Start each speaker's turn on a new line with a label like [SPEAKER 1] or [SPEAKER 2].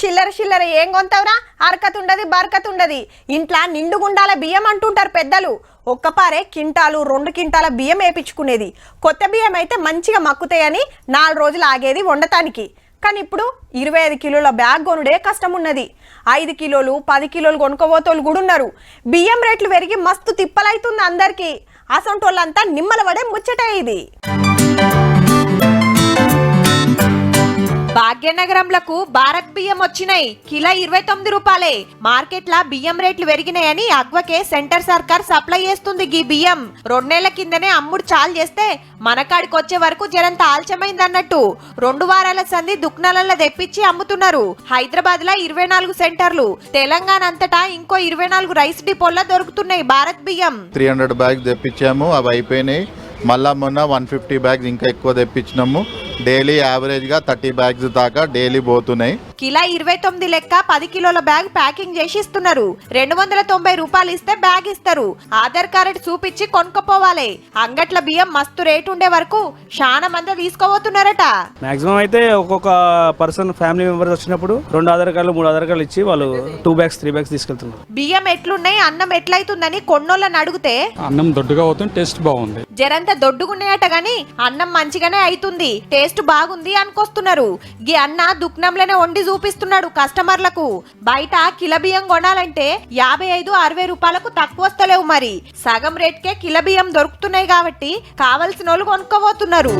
[SPEAKER 1] చిల్లర ఏం కొంతవరా అరకతుండది బరకతుండది ఇంట్లో నిండుగుండాల బియ్యం అంటుంటారు పెద్దలు ఒక్కపారే కింటాలు 2 కింటాల బియ్యం వేపించుకునేది కొత్త బియ్యం అయితే మంచిగా మక్కుతాయని 4 రోజులు ఆగేది వండటానికి కానీ ఇప్పుడు 25 కిలోల బ్యాగ్ కొనుడే కష్టం ఉన్నది 5 కిలోలు 10 కిలోలు కొనుక్కోబోతోళ్ళు కూడా ఉన్నారు బియ్యం రేట్లు పెరిగి మస్తు తిప్పలైతుంది అందరికీ అసంటోళ్ళంతా నిమ్మల పడే ముచ్చటే ఇది భాగ్యనగరంలకు భారత్ బియ్యం వచ్చినాయి కిలో 29 రూపాయలే మార్కెట్ లా బియ్యం రేట్లు పెరిగినాయని అగ్వకే సెంటర్ సర్కార్ సప్లై చేస్తుంది గీ బియ్యం 2 నెలల కిందనే అమ్ముడు చాలు చేస్తే మనకాడికి వచ్చే వరకు జరంత ఆలస్యమైంది అన్నట్టు 2 వారాల సంది దుక్నాలల్లో తెప్పించి అమ్ముతున్నారు హైదరాబాద్ లా 24 సెంటర్లు తెలంగాణ అంతటా ఇంకో 24 రైస్ డిపోల్లో దొరుకుతున్నాయి భారత్ బియ్యం
[SPEAKER 2] 300 బ్యాగ్స్ తెప్పించాము అవి అయిపోయినాయి మళ్ళా మొన్న 150 బ్యాగ్స్ ఇంకా ఎక్కువ తెప్పించినాము డైలీ యావరేజ్ గా 30 బ్యాగ్స్ దాకా డైలీ పోతున్నాయి
[SPEAKER 1] కిలో 29 లెక్క 10 కిలోల బ్యాగ్ ప్యాకింగ్ చేసి ఇస్తున్నారు 290 రూపాయలు ఇస్తే బ్యాగ్ ఇస్తారు ఆధార్ కార్డు చూపించి కొనుక్కోపోవాలి అంగట్ల బియ్యం మస్తు రేటు ఉండే వరకు చాలా మంది తీసుకోబోతున్నారట
[SPEAKER 3] మాక్సిమం అయితే ఒక్కొక్క పర్సన్ ఫ్యామిలీ మెంబర్స్ వచ్చినప్పుడు 2 ఆధార్ కార్డులు 3 ఆధార్ కార్డులు ఇచ్చి వాళ్ళు 2 బ్యాగ్స్ 3 బ్యాగ్స్ తీసుకెళ్తున్నారు
[SPEAKER 1] బియ్యం ఎట్లున్నాయి అన్నం ఎట్లయితుందని కొన్నోళ్ళని అడిగితే
[SPEAKER 4] అన్నం దొడ్డుగా అవుతుంది టేస్ట్ బాగుంది
[SPEAKER 1] జరంత దొడ్డుగున్నాయట గాని అన్నం మంచిగానే అవుతుంది టేస్ట్ బాగుంది అనుకొస్తున్నారు గీ అన్న దుక్నంలోనే వండి చూపిస్తున్నాడు కస్టమర్లకు బయట కిలో బియ్యం కొనాలంటే 55-60 రూపాయలకు తక్కువ వస్తలేవు మరి సగం రేట్కే కిలో బియ్యం దొరుకుతున్నాయి కాబట్టి కావలసిన వాళ్ళు కొనుక్కోబోతున్నారు